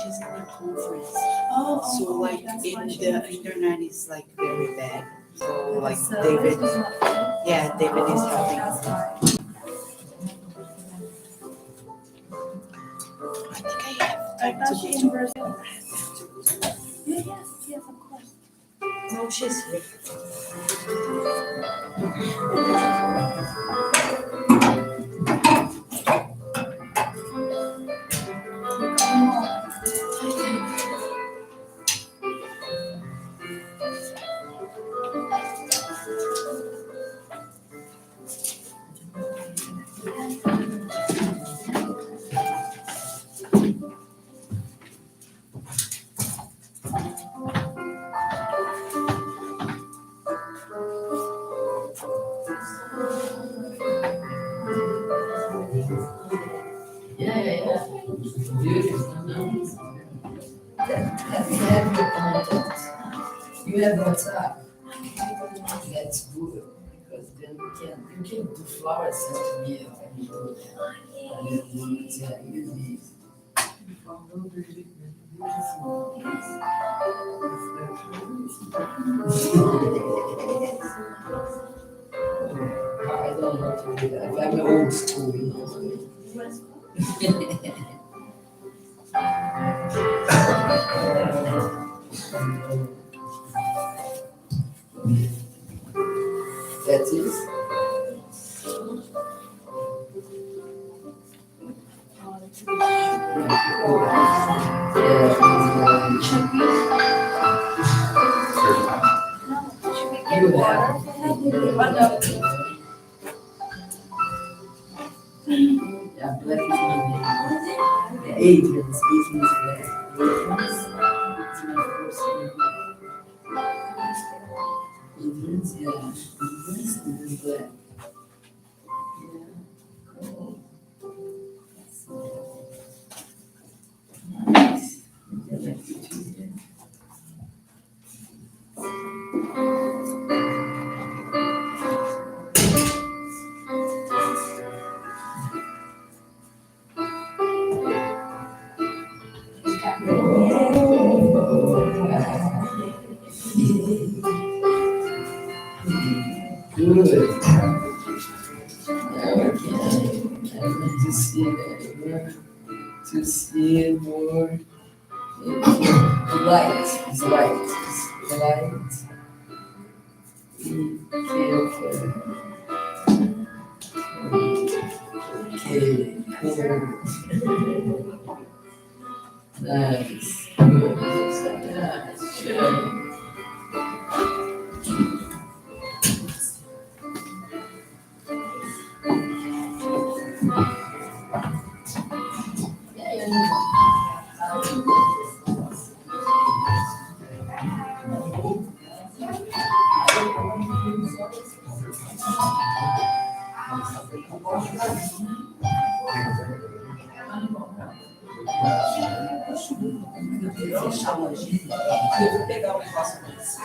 she's in a conference. Oh, So like that's in why she the was- internet is like very bad. So like So David, this was not good. yeah, David is Oh, having. that's why. I think I have I time thought to she go in to. Brazil. Yeah, yes, of course. No, she's here. Yeah, yeah, yeah. Beautiful. That's have your contact. You have WhatsApp. That's good because then you can do flowers sent to me. Yeah, easy. I don't know how to do that. I'm old school, you know. That is. Should we? No, should we get You water have. for them? Yeah, black is my name. Adrian's black. Adrian's. It's my first name. Adrian's, yeah. Adrian's is black. Yeah. Cool. Nice. I like the two here. Good. Now I want to see that. To see more. Light. It's light. It's light. Okay. Okay. Cool. Nice. Good. Yeah, sure. Eu vou pegar o negócio antes.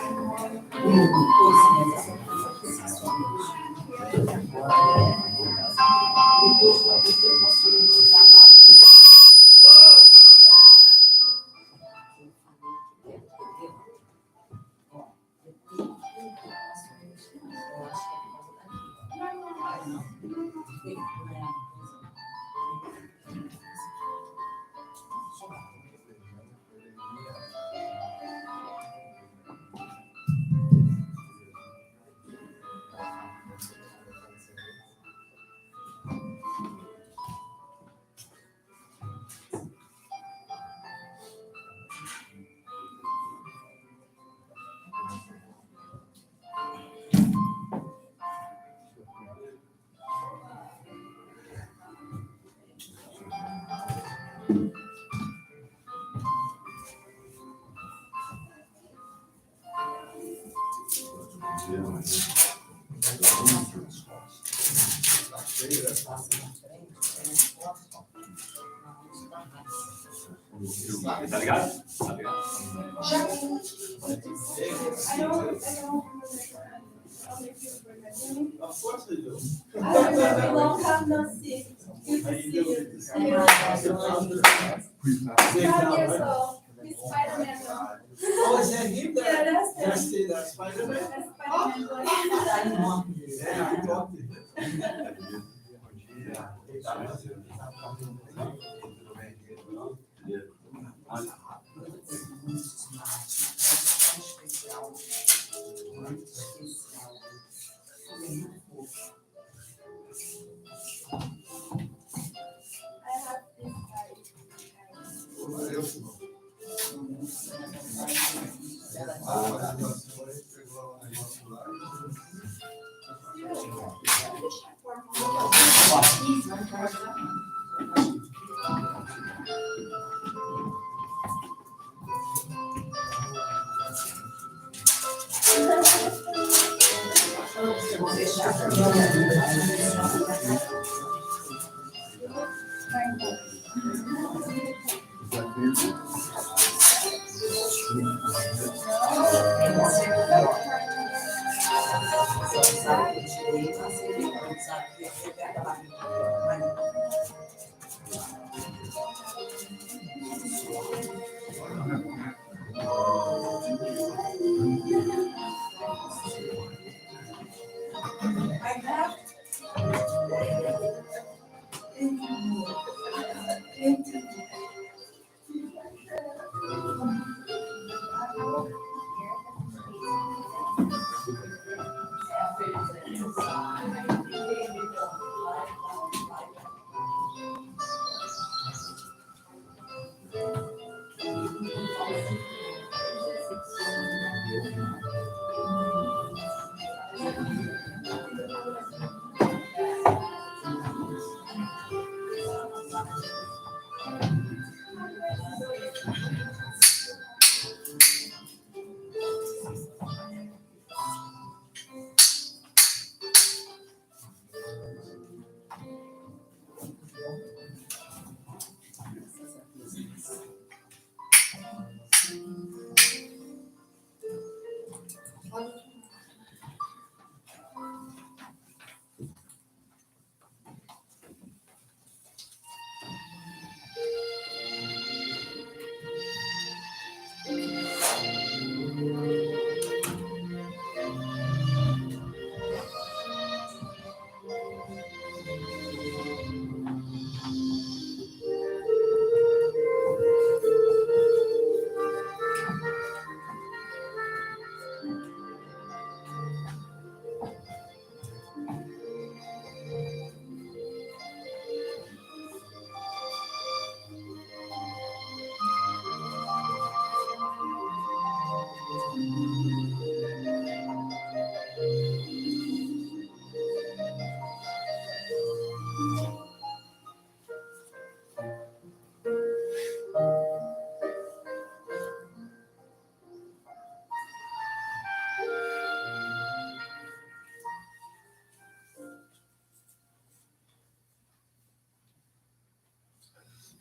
Tá ligado? Tá ligado? Of course they do. Long time no see. Good to see you. 5 years old. He's Spider-Man now. Oh, is that him? Yeah, that's him. That's the Spider-Man? That's Spider-Man boy. Yeah, I talked to him. I have this guy.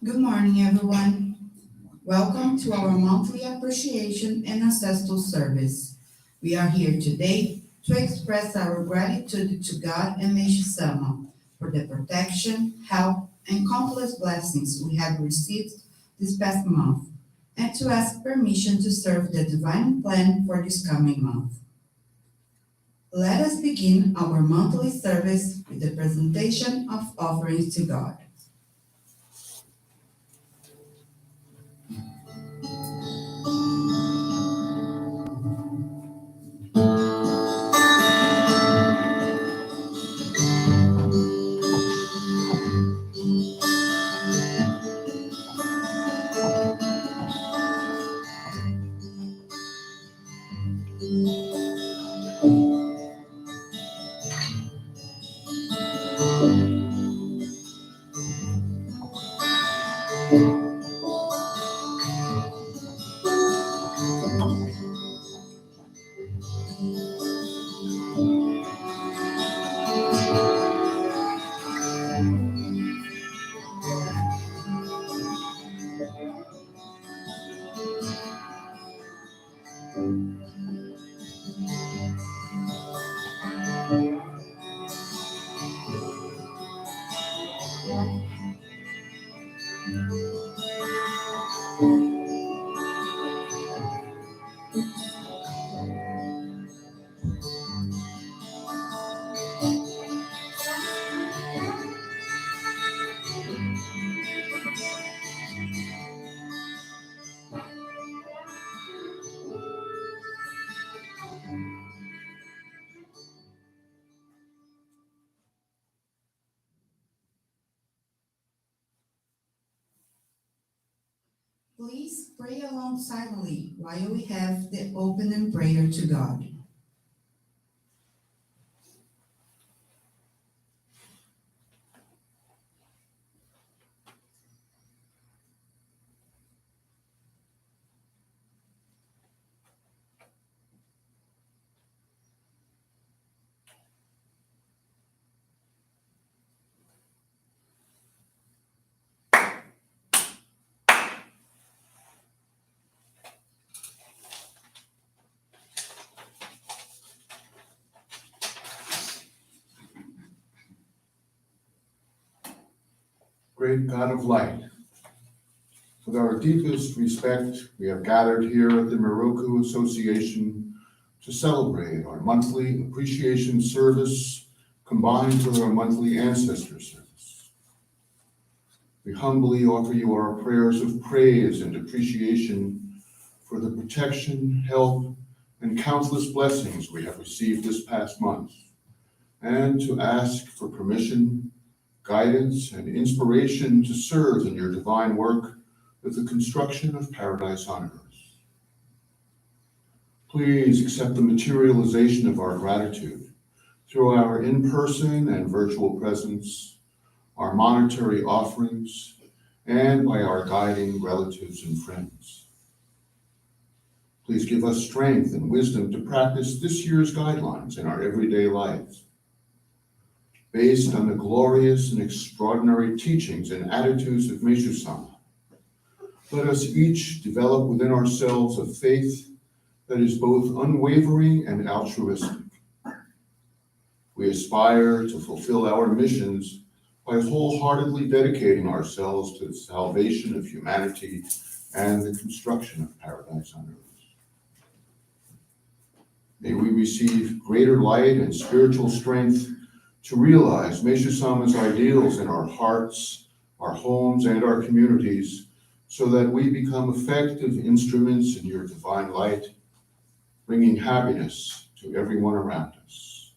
Good morning, everyone. Welcome to our monthly appreciation and ancestral service. We are here today to express our gratitude to God and Sama for the protection, help, and countless blessings we have received this past month, and to ask permission to serve the divine plan for this coming month. Let us begin our monthly service with the presentation of offerings to God. Please pray along silently while we have the opening prayer to God. Great God of light, with our deepest respect, we have gathered here at the Miroku Association to celebrate our monthly appreciation service combined with our monthly ancestor service. We humbly offer you our prayers of praise and appreciation for the protection, help, and countless blessings we have received this past month, and to ask for permission, guidance, and inspiration to serve in your divine work with the construction of paradise on earth. Please accept the materialization of our gratitude through our in-person and virtual presence, our monetary offerings, and by our guiding relatives and friends. Please give us strength and wisdom to practice this year's guidelines in our everyday lives. Based on the glorious and extraordinary teachings and attitudes of Meishu-sama, let us each develop within ourselves a faith that is both unwavering and altruistic. We aspire to fulfill our missions by wholeheartedly dedicating ourselves to the salvation of humanity and the construction of paradise on earth. May we receive greater light and spiritual strength to realize Meishu-sama's ideals in our hearts, our homes, and our communities, so that we become effective instruments in your divine light, bringing happiness to everyone around us.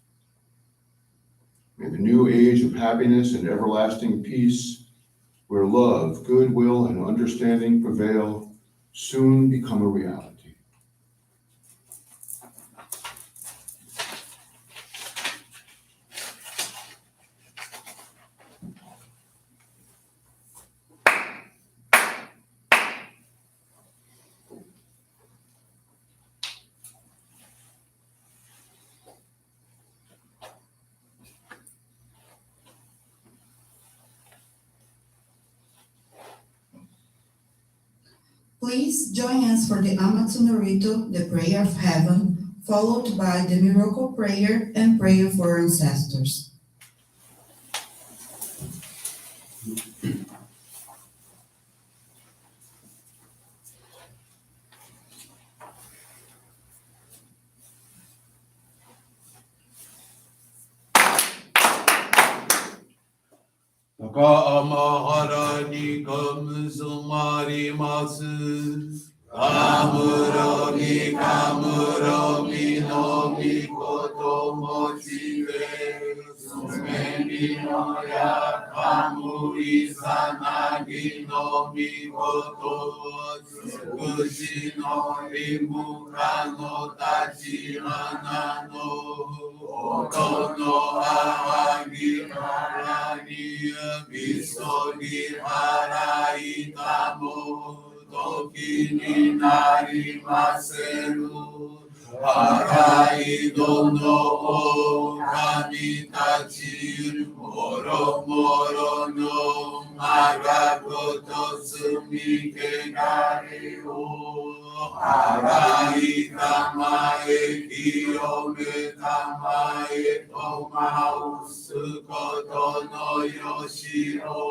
May the new age of happiness and everlasting peace, where love, goodwill, and understanding prevail, soon become a reality. Please join us for the Amatsu Rito, the prayer of heaven, followed by the miracle prayer and prayer for ancestors. Takamahara ni kamsumarimasu. Kamuromi kamuromi no mikoto mochibe. Sumemi no ya kamuri sanagi no mikoto. Tsukushi no rimuka no tachihana no. Oto no awagi harani misogi harai tamo. Toki ni narimaseru. Harai dono o kamitachi. Moro moro no magagoto sumike gari o. Harai tamae kiyome tamae tomau sukoto no yoshiro.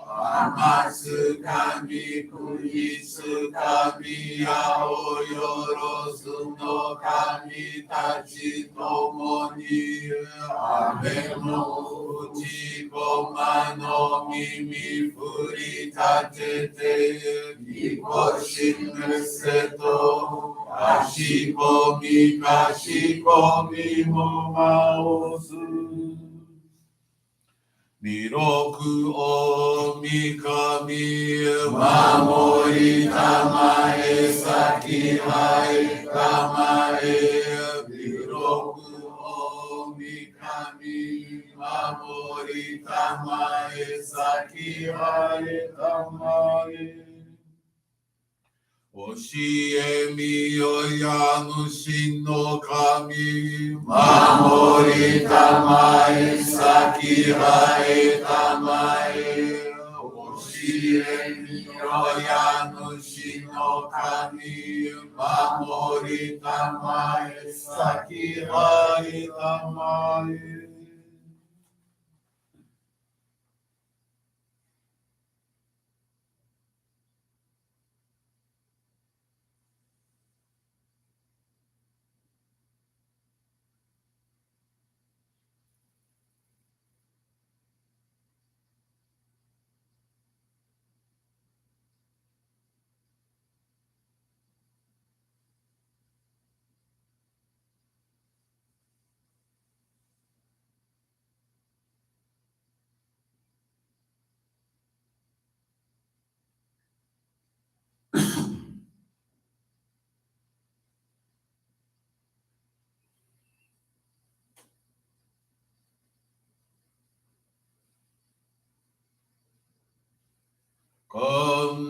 Amasu kami kuisu kami ao yorosu no kami tachi tomoni. Ame no uchi koma no mimi furi tatete. Iko shinu seto. Kashikomi kashikomi mo maosu. Miroku o mikami mamori Sakirai Kamae Biroku Omikami Mamori Kamae Sakirai Kamae Oshie mi oyanu shin no kami Mamori Kamae Sakirai Kamae Oshie mi oyanu shin no kami Mamori Kamae Sakirai Kamae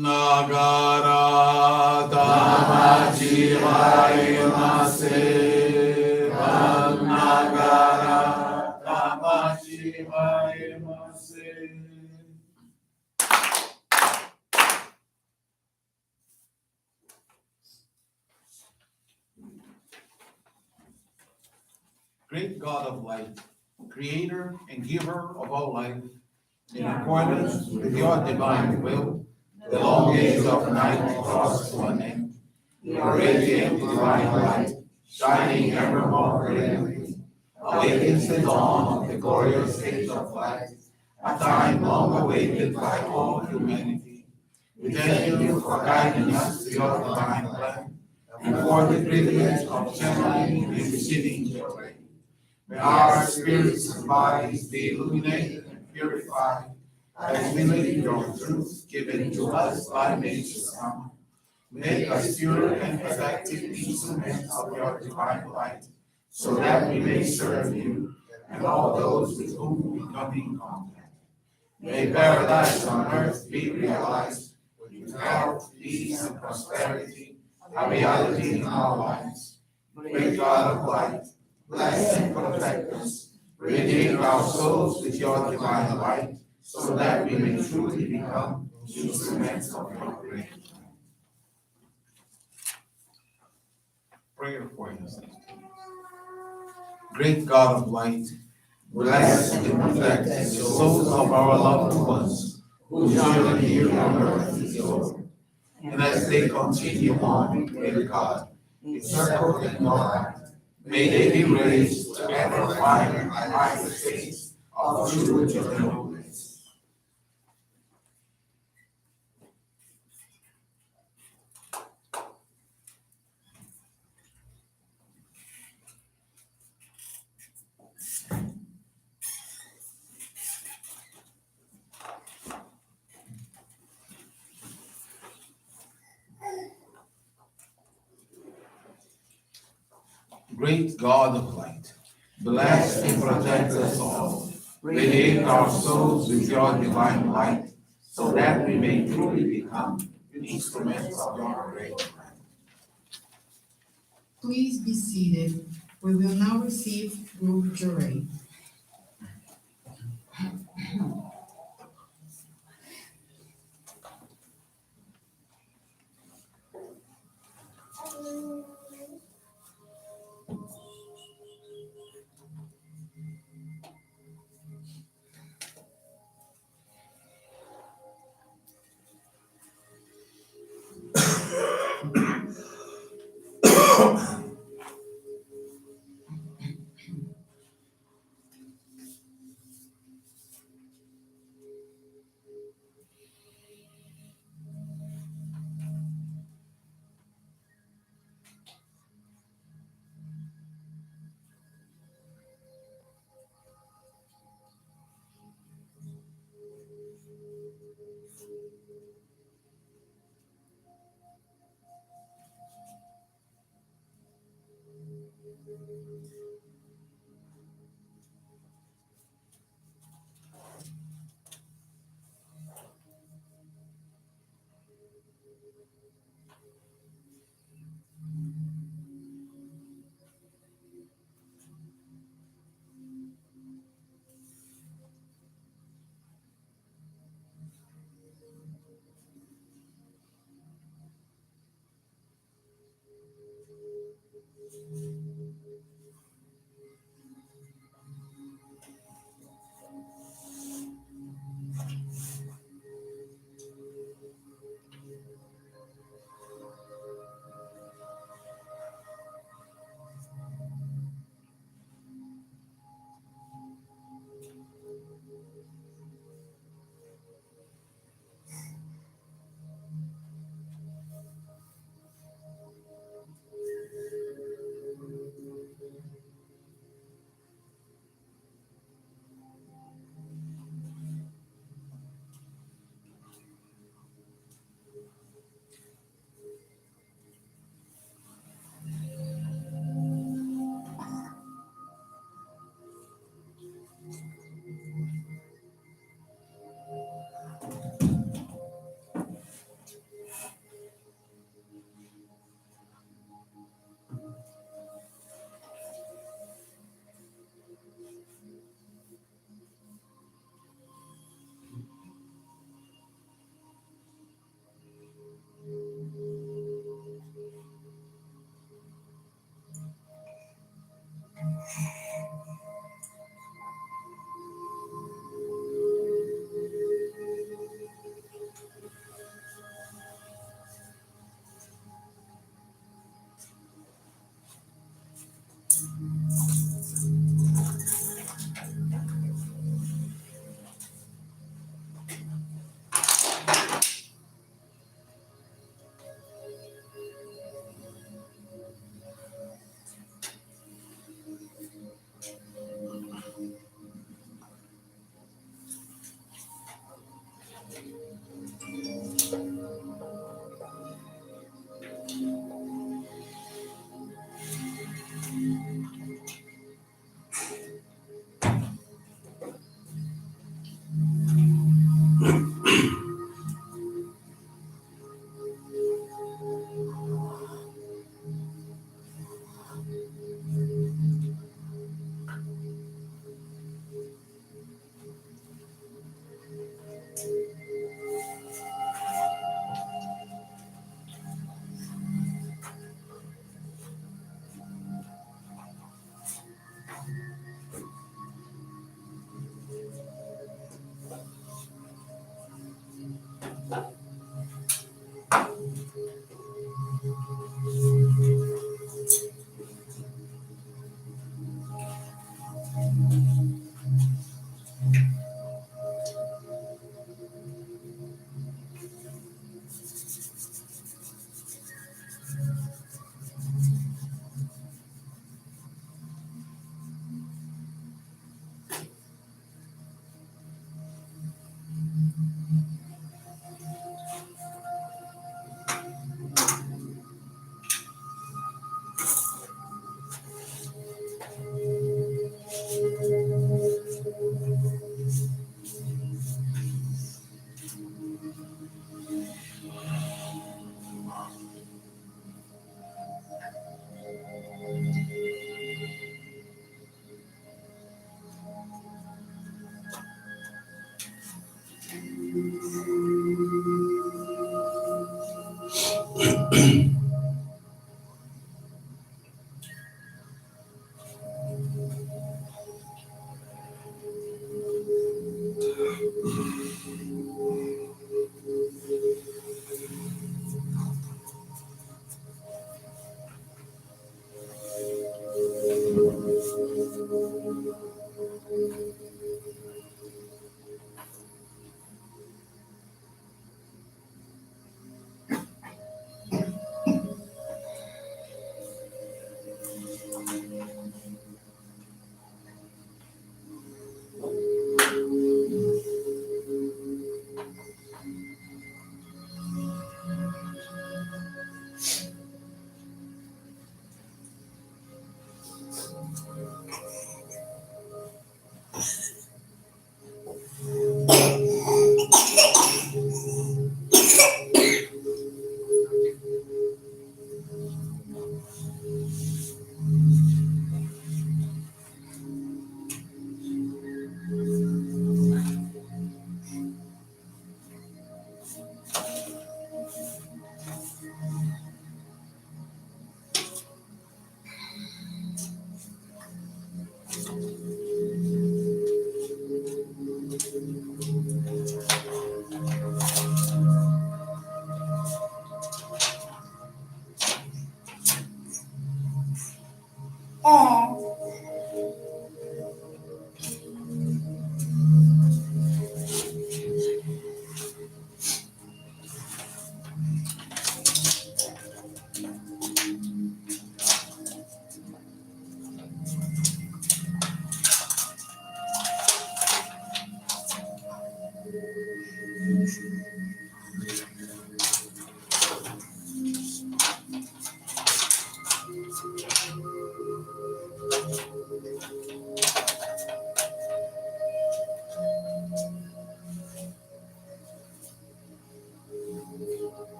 Nagara Damaji Haimase Nagara Damaji Haimase. Great God of light, creator and giver of all life, in accordance with your divine will, the long days of night draws to an end. Your radiant divine light, shining ever more brilliantly, awakens the dawn of the glorious age of light, a time long awaited by all humanity. We thank you for guiding us to your divine plan, and for the privilege of channeling and receiving your way. May our spirits and bodies be illuminated and purified as we live your truth given to us by nature's Son. Make us pure and effective instruments of your divine light, so that we may serve you and all those with whom we come in contact. May paradise on earth be realized with health, peace, and prosperity, a reality in our lives. Great God of light, bless and protect us. Radiate our souls with your divine light, so that we may truly become instruments of your grace. Prayer for yourself. Great God of light, bless and protect the souls of our loved ones who journey here on earth with you. And as they continue on with God, encircled in your light, may they be raised to ever higher states of true eternalness. Great God of light, bless and protect us all. Radiate our souls with your divine light, so that we may truly become instruments of your grace. Please be seated. We will now receive group jury.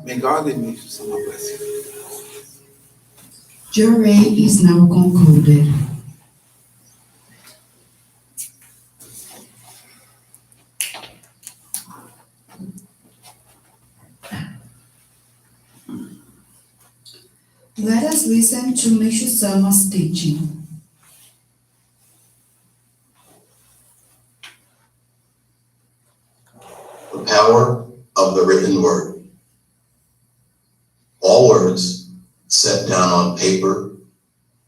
May God lead me to some blessing. Jury is now concluded. Let us listen to Mishu Sama's teaching. The power of the written word. All words set down on paper,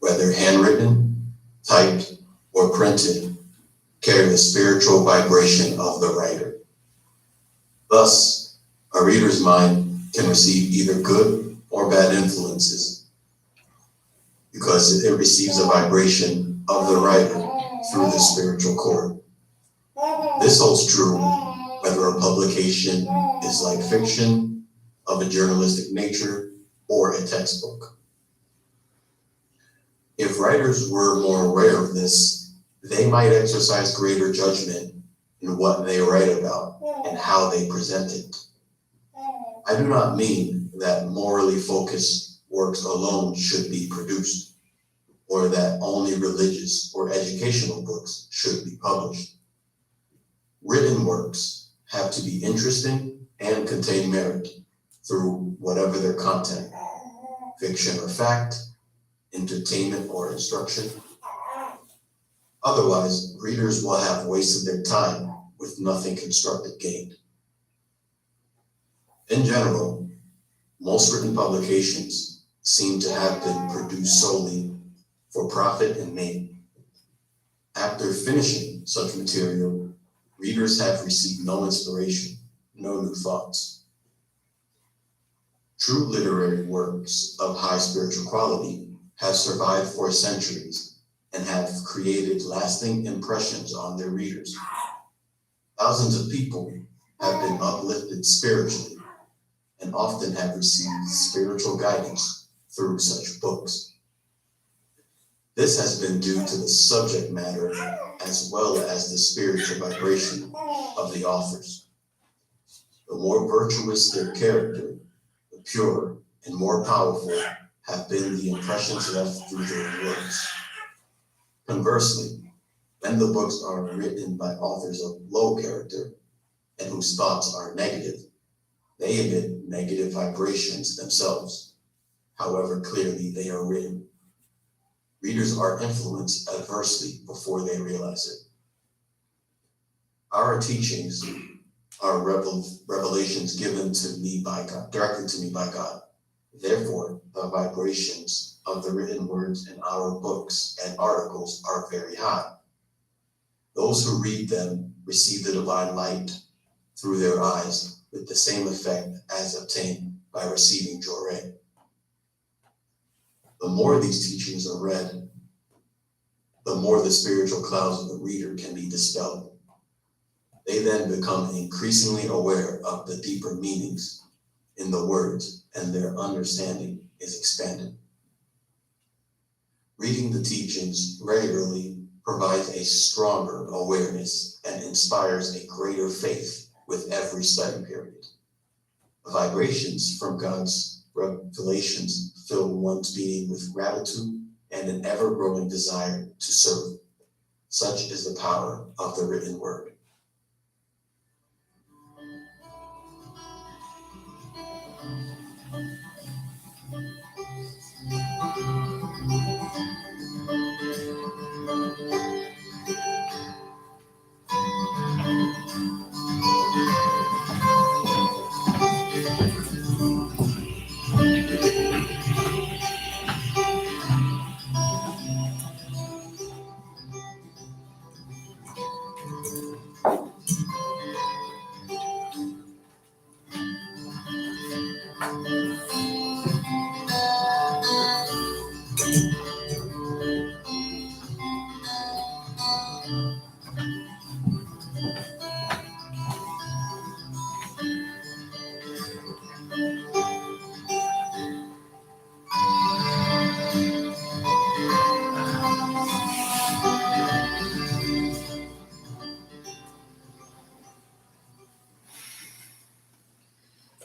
whether handwritten, typed, or printed, carry the spiritual vibration of the writer. Thus, a reader's mind can receive either good or bad influences because it receives a vibration of the writer through the spiritual cord. This holds true whether a publication is like fiction, of a journalistic nature, or a textbook. If writers were more aware of this, they might exercise greater judgment in what they write about and how they present it. I do not mean that morally focused works alone should be produced, or that only religious or educational books should be published. Written works have to be interesting and contain merit through whatever their content, fiction or fact, entertainment or instruction. Otherwise, readers will have wasted their time with nothing constructive gained. In general, most written publications seem to have been produced solely for profit and name. After finishing such material, readers have received no inspiration, no new thoughts. True literary works of high spiritual quality have survived for centuries and have created lasting impressions on their readers. Thousands of people have been uplifted spiritually and often have received spiritual guidance through such books. This has been due to the subject matter as well as the spiritual vibration of the authors. The more virtuous their character, the purer and more powerful have been the impressions left through their works. Conversely, when the books are written by authors of low character and whose thoughts are negative, they emit negative vibrations themselves, however clearly they are written. Readers are influenced adversely before they realize it. Our teachings are revelations given to me by God, directed to me by God. Therefore, the vibrations of the written words in our books and articles are very high. Those who read them receive the divine light through their eyes with the same effect as obtained by receiving Joreh. The more these teachings are read, the more the spiritual clouds of the reader can be dispelled. They then become increasingly aware of the deeper meanings in the words, and their understanding is expanded. Reading the teachings regularly provides a stronger awareness and inspires a greater faith with every study period. The vibrations from God's revelations fill one's being with gratitude and an ever-growing desire to serve. Such is the power of the written word.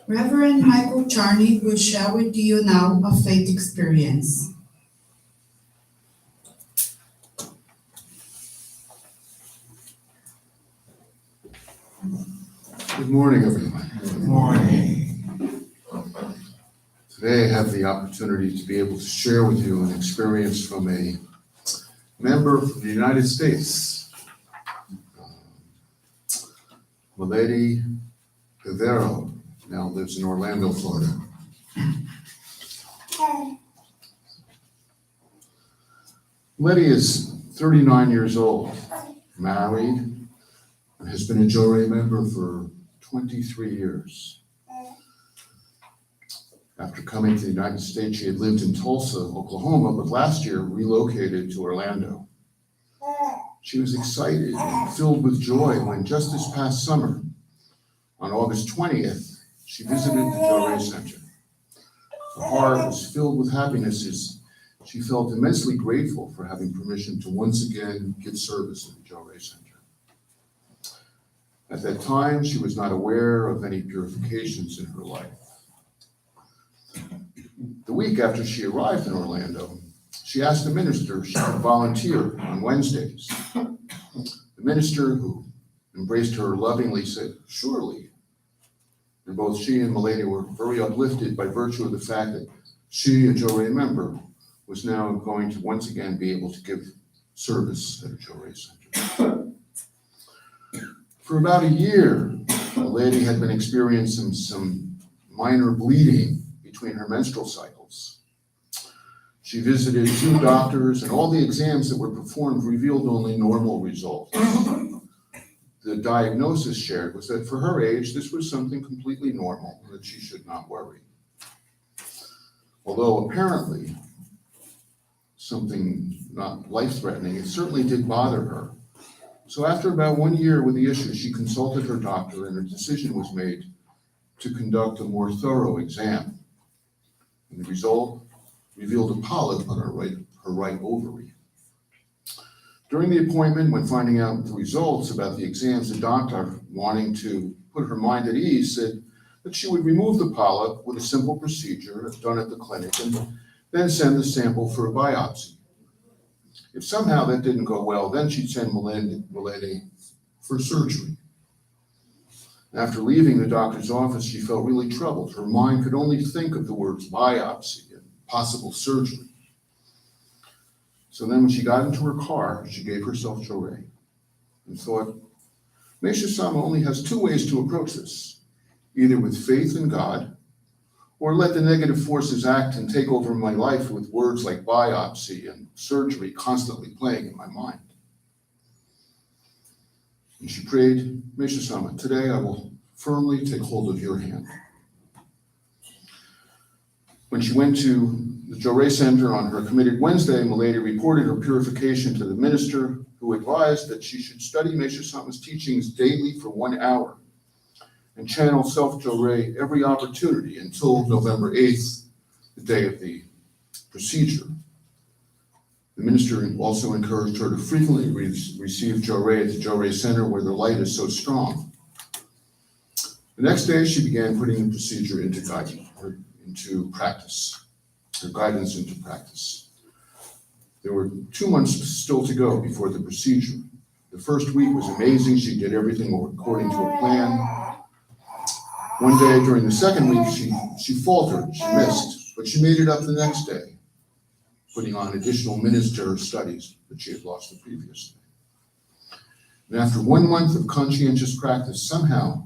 Reverend Michael Charney will share with you now a faith experience. Good morning, everyone. Good morning. Today I have the opportunity to be able to share with you an experience from a member of the United States, Milady Guerrero, now lives in Orlando, Florida. Milady is 39 years old, married, and has been a Joreh member for 23 years. After coming to the United States, she had lived in Tulsa, Oklahoma, but last year relocated to Orlando. She was excited and filled with joy when just this past summer, on August 20th, she visited the Joreh Center. Her heart was filled with happiness as she felt immensely grateful for having permission to once again give service at the Joreh Center. At that time, she was not aware of any purifications in her life. The week after she arrived in Orlando, she asked the minister if she could volunteer on Wednesdays. The minister, who embraced her lovingly, said, "Surely." And both she and Milady were very uplifted by virtue of the fact that she, a Joreh member, was now going to once again be able to give service at a Joreh Center. For about a year, Milady had been experiencing some minor bleeding between her menstrual cycles. She visited 2 doctors, and all the exams that were performed revealed only normal results. The diagnosis shared was that for her age, this was something completely normal, that she should not worry. Although apparently something not life-threatening, it certainly did bother her. So after about 1 year with the issue, she consulted her doctor and a decision was made to conduct a more thorough exam. And the result revealed a polyp on her right ovary. During the appointment, when finding out the results about the exams, the doctor, wanting to put her mind at ease, said that she would remove the polyp with a simple procedure done at the clinic and then send the sample for a biopsy. If somehow that didn't go well, then she'd send Milady for surgery. After leaving the doctor's office, she felt really troubled. Her mind could only think of the words biopsy and possible surgery. So then when she got into her car, she gave herself Joré and thought, Meisha-sama only has two ways to approach this, either with faith in God, or let the negative forces act and take over my life with words like biopsy and surgery constantly playing in my mind. And she prayed, Meisha-sama, today I will firmly take hold of your hand. When she went to the Joré Center on her committed Wednesday, Milady reported her purification to the minister, who advised that she should study Meisha-sama's teachings daily for 1 hour and channel self-Joré every opportunity until November 8th, the day of the procedure. The minister also encouraged her to frequently receive Joré at the Joré Center where the light is so strong. The next day, she began putting the procedure into practice, her guidance into practice. There were 2 months still to go before the procedure. The first week was amazing. She did everything according to a plan. One day during the second week, she faltered, she missed, but she made it up the next day, putting on additional minister studies that she had lost the previous day. And after 1 month of conscientious practice, somehow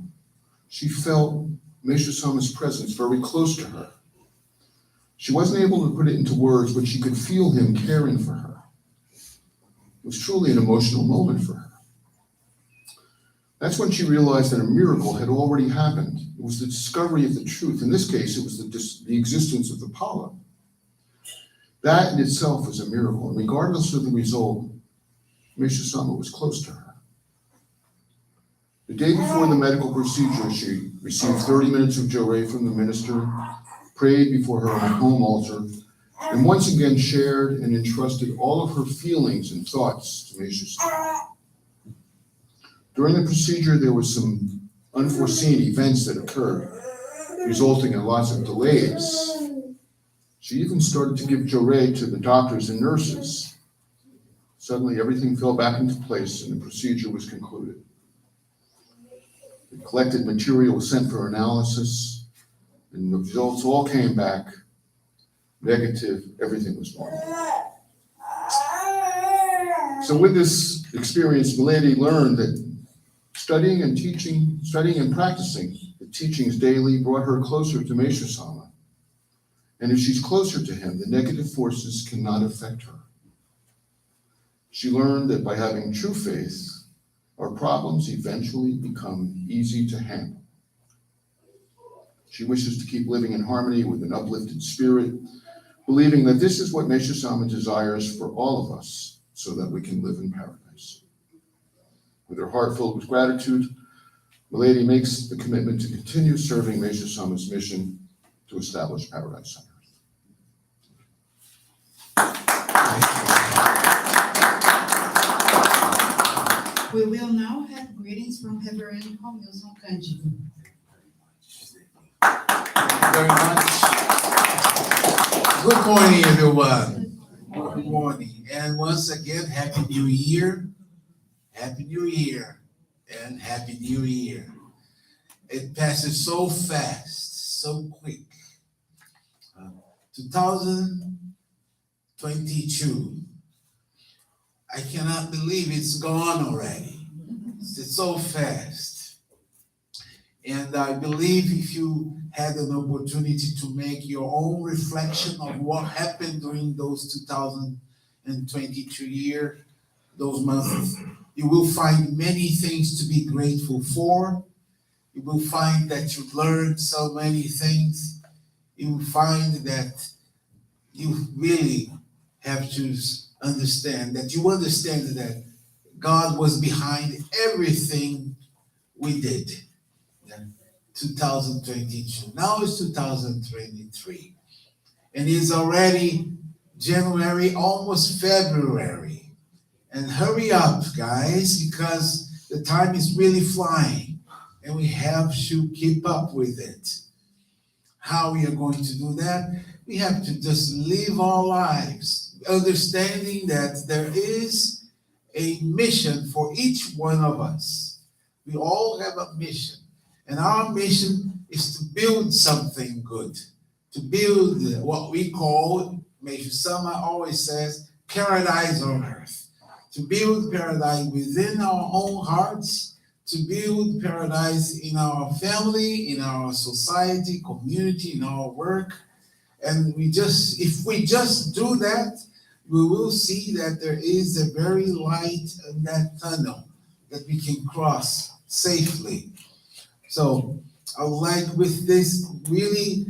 she felt Meisha-sama's presence very close to her. She wasn't able to put it into words, but she could feel him caring for her. It was truly an emotional moment for her. That's when she realized that a miracle had already happened. It was the discovery of the truth. In this case, it was the existence of the polyp. That in itself was a miracle, and regardless of the result, Meisha-sama was close to her. The day before the medical procedure, she received 30 minutes of Joré from the minister, prayed before her home altar, and once again shared and entrusted all of her feelings and thoughts to Meisha-sama. During the procedure, there were some unforeseen events that occurred, resulting in lots of delays. She even started to give Joré to the doctors and nurses. Suddenly, everything fell back into place and the procedure was concluded. The collected material was sent for analysis, and the results all came back negative. Everything was normal. So with this experience, Milady learned that studying and practicing the teachings daily brought her closer to Meisha-sama. And if she's closer to him, the negative forces cannot affect her. She learned that by having true faith, our problems eventually become easy to handle. She wishes to keep living in harmony with an uplifted spirit, believing that this is what Meisha-sama desires for all of us, so that we can live in paradise. With her heart filled with gratitude, Milady makes the commitment to continue serving Meisha-sama's mission to establish paradise on earth. We will now have greetings from Reverend Romilson Cândido. Thank you very much. Good morning, everyone. Good morning. And once again, Happy New Year. Happy New Year. And Happy New Year. It passes so fast, so quick. 2022. I cannot believe it's gone already. It's so fast. And I believe if you had an opportunity to make your own reflection of what happened during those 2022 year, those months, you will find many things to be grateful for. You will find that you've learned so many things. You will find that you really have to understand that you understand that God was behind everything we did. Yeah. 2022. Now it's 2023. And it's already January, almost February. And hurry up, guys, because the time is really flying and we have to keep up with it. How we are going to do that? We have to just live our lives, understanding that there is a mission for each one of us. We all have a mission, and our mission is to build something good, to build what we call, Major Sama always says, paradise on earth. To build paradise within our own hearts, to build paradise in our family, in our society, community, in our work. And if we just do that, we will see that there is a very light in that tunnel that we can cross safely. So I would like with this really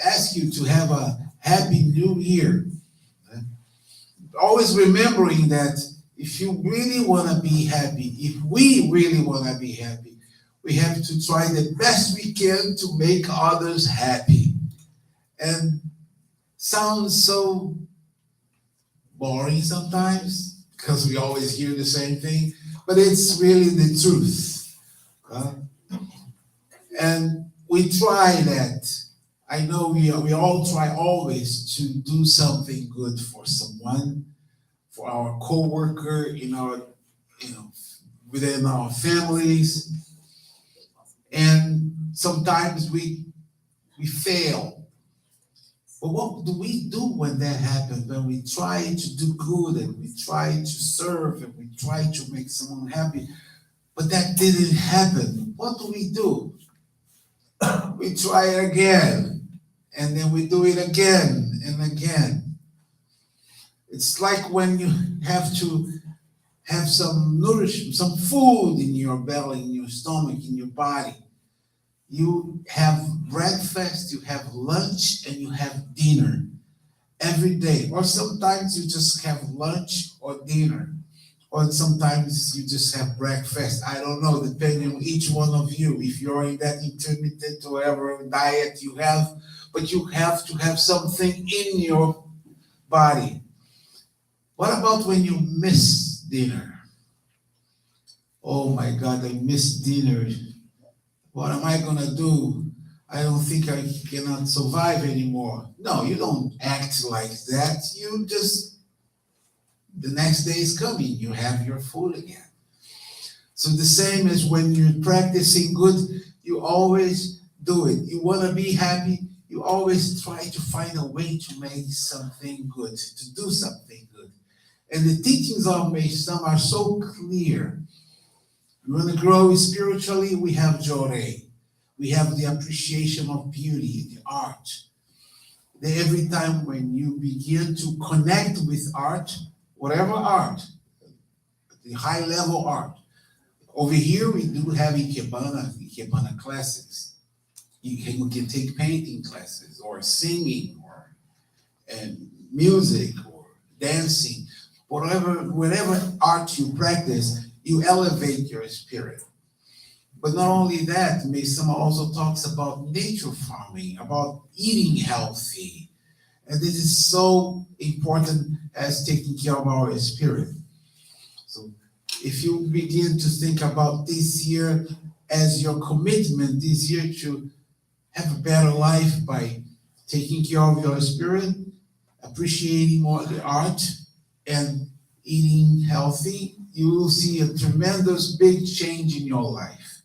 ask you to have a happy new year. Always remembering that if you really want to be happy, if we really want to be happy, we have to try the best we can to make others happy. And sounds so boring sometimes because we always hear the same thing, but it's really the truth. And we try that. I know we all try always to do something good for someone, for our co-worker, within our families. And sometimes we fail. But what do we do when that happens? When we try to do good and we try to serve and we try to make someone happy, but that didn't happen. What do? We try again, and then we do it again and again. It's like when you have to have some nourishment, some food in your belly, in your stomach, in your body. You have breakfast, you have lunch, and you have dinner every day. Or sometimes you just have lunch or dinner. Or sometimes you just have breakfast. I don't know, depending on each one of you, if you're in that intermittent or whatever diet you have, but you have to have something in your body. What about when you miss dinner? Oh my God, I missed dinner. What am I gonna do? I don't think I cannot survive anymore. No, you don't act like that. You just, the next day is coming, you have your food again. So the same as when you're practicing good, you always do it. You wanna be happy, you always try to find a way to make something good, to do something good. And the teachings of Meisam are so clear. We want to grow spiritually, we have Jorei. We have the appreciation of beauty, the art. Every time when you begin to connect with art, whatever art, the high level art. Over here we do have Ikebana classes. You can take painting classes or singing and music or dancing. Whatever art you practice, you elevate your spirit. But not only that, Mesama also talks about nature farming, about eating healthy. And this is so important as taking care of our spirit. So if you begin to think about this year as your commitment this year to have a better life by taking care of your spirit, appreciating more the art, and eating healthy, you will see a tremendous big change in your life.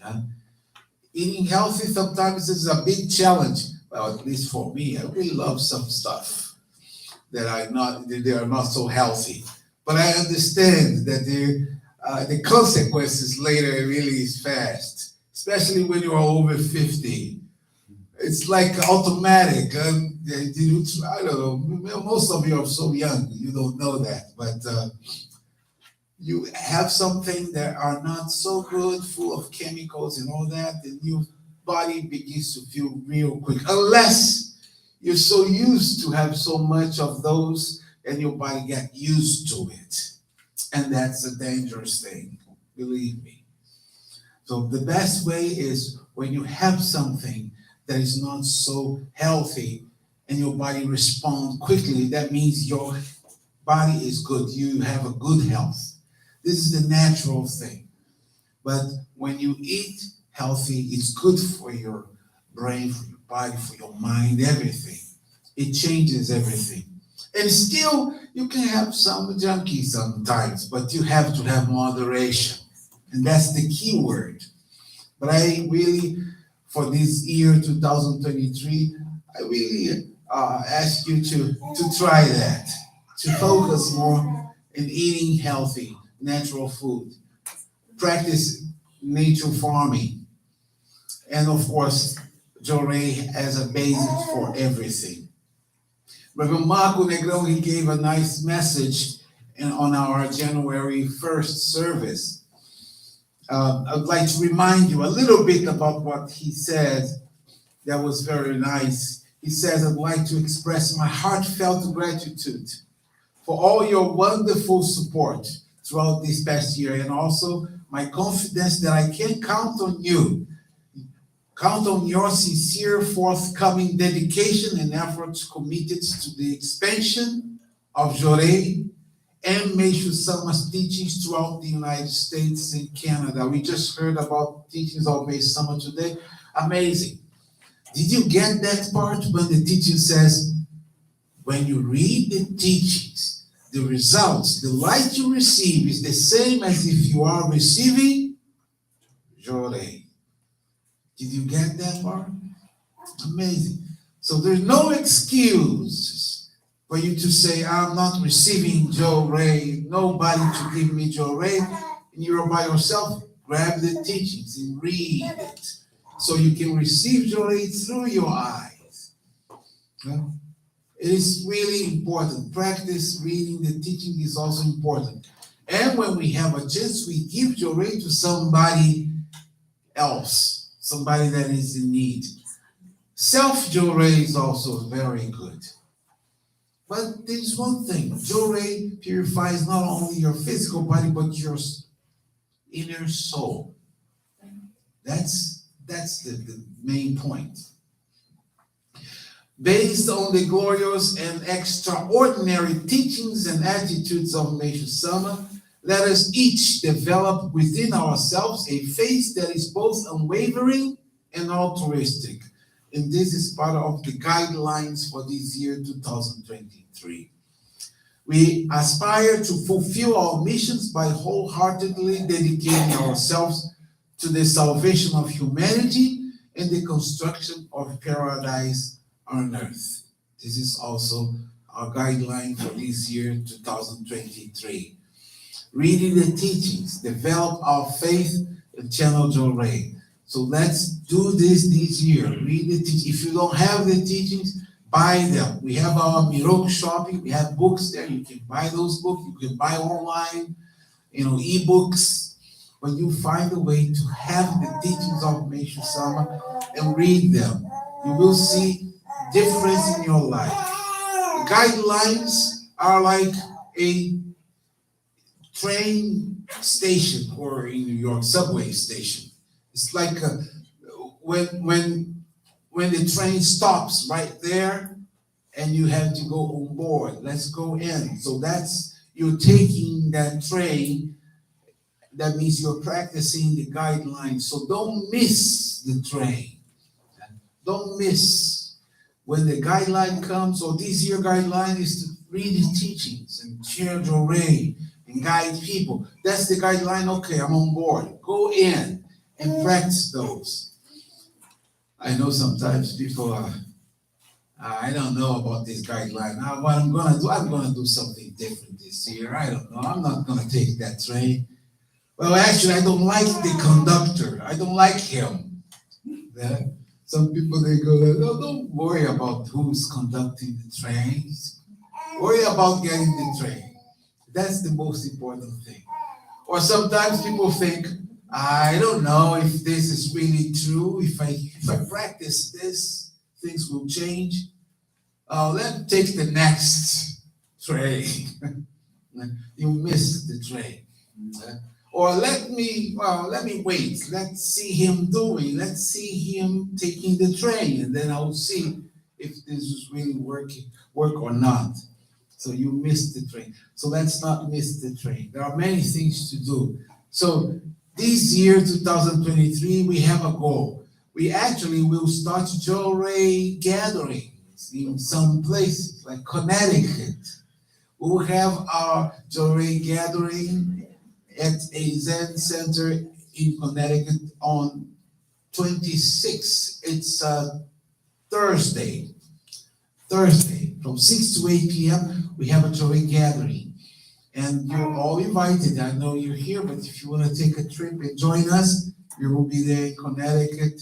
Yeah? Eating healthy sometimes is a big challenge. Well, at least for me, I really love some stuff that they are not so healthy. But I understand that the consequences later really is fast, especially when you are over 50. It's like automatic. I don't know. Most of you are so young, you don't know that. But you have something that are not so good, full of chemicals and all that, and your body begins to feel real quick. Unless you're so used to have so much of those and your body get used to it. And that's a dangerous thing, believe me. So the best way is when you have something that is not so healthy and your body responds quickly, that means your body is good. You have a good health. This is the natural thing. But when you eat healthy, it's good for your brain, for your body, for your mind, everything. It changes everything. And still, you can have some junkie sometimes, but you have to have moderation. And that's the key word. But I really, for this year 2023, I really ask you to try that, to focus more in eating healthy, natural food, practice nature farming, and of course, Jorei as a basis for everything. Reverend Marco Negrão, he gave a nice message on our January 1st service. I'd like to remind you a little bit about what he said. That was very nice. He says, I'd like to express my heartfelt gratitude for all your wonderful support throughout this past year, and also my confidence that I can count on you. Count on your sincere, forthcoming dedication and efforts committed to the expansion of Jorei and Meishu Sama's teachings throughout the United States and Canada. We just heard about teachings of Meishu Sama today. Amazing. Did you get that part when the teaching says, when you read the teachings, the results, the light you receive is the same as if you are receiving Jorei. Did you get that part? Amazing. So there's no excuse for you to say, I'm not receiving Jorei, nobody to give me Jorei, and you're by yourself. Grab the teachings and read it so you can receive Jorei through your eyes. Well, it is really important. Practice reading the teaching is also important. And when we have a chance, we give Jorei to somebody else, somebody that is in need. Self-Jorei is also very good. But there's one thing, Jorei purifies not only your physical body, but your inner soul. That's the main point. Based on the glorious and extraordinary teachings and attitudes of Meishu Sama, let us each develop within ourselves a faith that is both unwavering and altruistic. And this is part of the guidelines for this year 2023. We aspire to fulfill our missions by wholeheartedly dedicating ourselves to the salvation of humanity and the construction of paradise on earth. This is also our guideline for this year 2023. Reading the teachings, develop our faith, and channel Jorei. So let's do this year. Read the teachings. If you don't have the teachings, buy them. We have our Miroku shopping. We have books there. You can buy those books. You can buy online, ebooks. But you find a way to have the teachings of Meishu Sama and read them. You will see difference in your life. The guidelines are like a train station, or in New York, subway station. It's like when the train stops right there and you have to go on board. Let's go in. So you're taking that train. That means you're practicing the guidelines. So don't miss the train. Don't miss when the guideline comes. So this year guideline is to read the teachings and share Jorei and guide people. That's the guideline. Okay, I'm on board. Go in and practice those. I know sometimes people are, I don't know about this guideline. What I'm gonna do something different this year. I don't know. I'm not gonna take that train. Well, actually, I don't like the conductor. I don't like him. Yeah? Some people, they go, no, don't worry about who's conducting the trains. Worry about getting the train. That's the most important thing. Or sometimes people think, I don't know if this is really true. If I practice this, things will change. Let's take the next train. You missed the train. Or let me wait. Let's see him doing. Let's see him taking the train, and then I'll see if this is really work or not. So you missed the train. So let's not miss the train. There are many things to do. So this year, 2023, we have a goal. We actually will start Joy gatherings in some places like Connecticut. We'll have our Joy gathering at a Zen Center in Connecticut on 26. It's Thursday. From 6 to 8 p.m. we have a Joy gathering. And you're all invited. I know you're here, but if you want to take a trip and join us, we will be there in Connecticut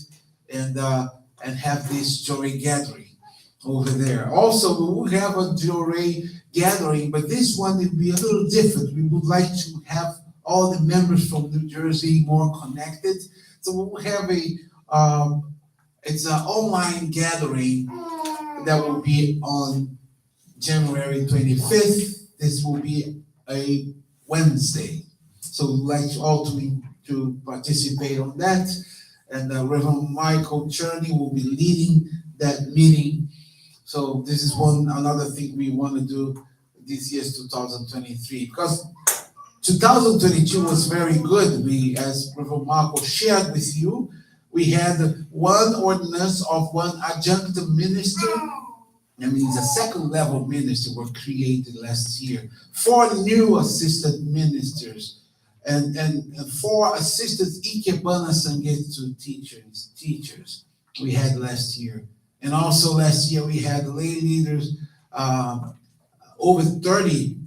and have this Joy gathering over there. Also, we will have a Joy gathering, but this one will be a little different. We would like to have all the members from New Jersey more connected. So we'll have it's an online gathering that will be on January 25th. This will be a Wednesday. So we'd like you all to participate on that. And Reverend Michael Cherney will be leading that meeting. So this is another thing we want to do this year, 2023, because 2022 was very good. We, as Reverend Michael shared with you, we had one ordinance of one adjunct minister. That means a second level minister were created last year. 4 new assistant ministers and 4 assistant Ikebana Sangetsu teachers we had last year. And also last year we had lay leaders, over 30,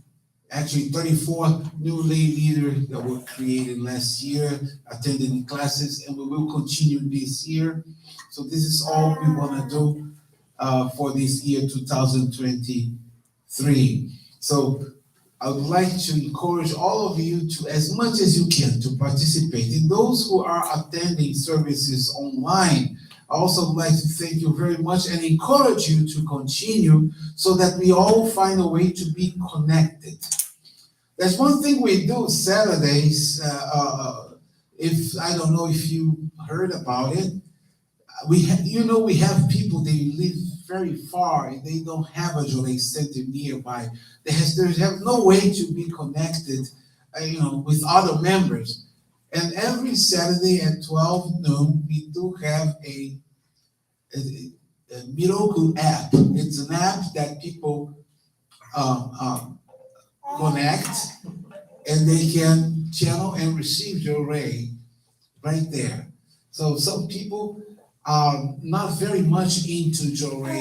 actually 34 new lay leaders that were created last year, attending classes, and we will continue this year. So this is all we want to do for this year 2023. So I would like to encourage all of you to, as much as you can, to participate. In those who are attending services online, I also would like to thank you very much and encourage you to continue so that we all find a way to be connected. There's one thing we do Saturdays, if I don't know if you heard about it, we have people, they live very far and they don't have a Joy Center nearby. They have no way to be connected, with other members. And every Saturday at 12 noon, we do have a Miracle app. It's an app that people connect and they can channel and receive Joy right there. So some people are not very much into Joy,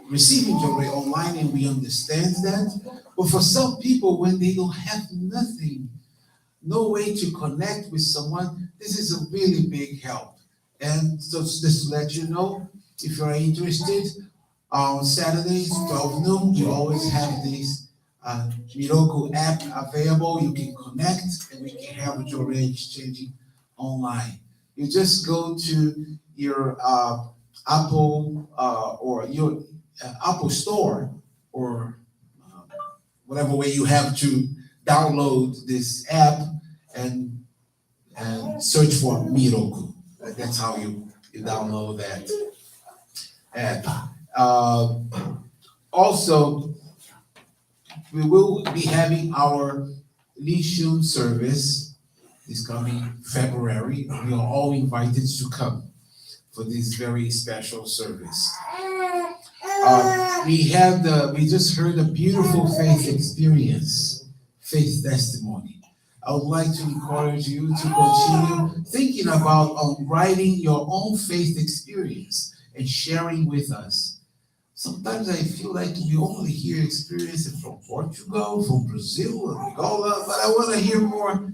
receiving Joy online, and we understand that. But for some people, when they don't have nothing, no way to connect with someone, this is a really big help. And so just to let you know, if you are interested, on Saturdays, 12 noon, we always have this Miracle app available. You can connect and we can have Joy exchanging online. You just go to your Apple or your Apple Store or whatever way you have to download this app and search for Miracle. That's how you download that app. Also, we will be having our Lishun service this coming February. We are all invited to come for this very special service. We just heard a beautiful faith experience, faith testimony. I would like to encourage you to continue thinking about writing your own faith experience and sharing with us. Sometimes I feel like we only hear experiences from Portugal, from Brazil, and Angola, but I want to hear more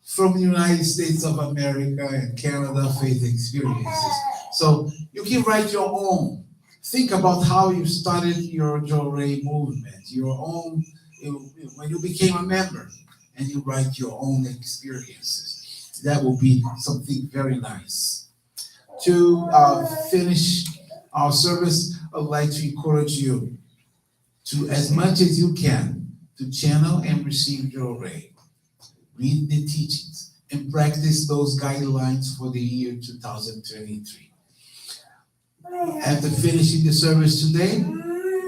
from the United States of America and Canada faith experiences. So you can write your own. Think about how you started your Joy movement, your own, when you became a member, and you write your own experiences. That will be something very nice. To finish our service, I would like to encourage you to, as much as you can, to channel and receive your ray. Read the teachings and practice those guidelines for the year 2023. After finishing the service today,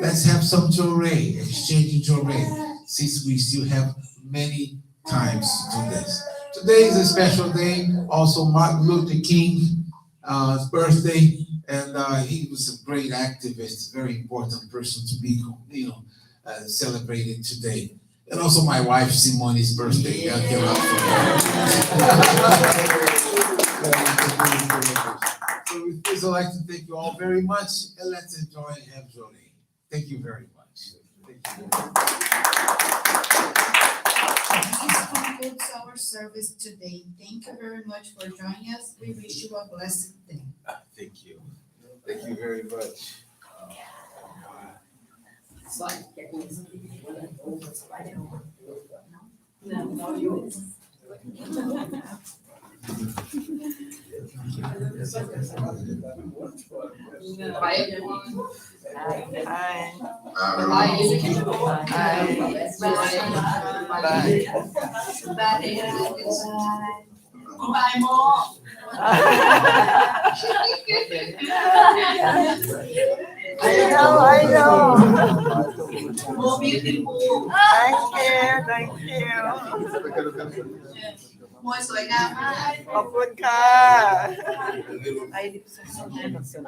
let's have some Jorei, exchanging Jorei, since we still have many times to do this. Today is a special day, also Martin Luther King, birthday, and he was a great activist, very important person to be, celebrated today. And also my wife Simone's birthday. I'll give it up for her. So with this, I'd like to thank you all very much, and let's enjoy and have joy. Thank you very much. Thank you. This concludes our service today. Thank you very much for joining us. We wish you a blessed day. Thank you. Thank you very much. Bye, Mom. I know. More beautiful. Thank you. มวยสวยงามมาก ขอบคุณค่ะ Aí ele precisa de uma emagrecer.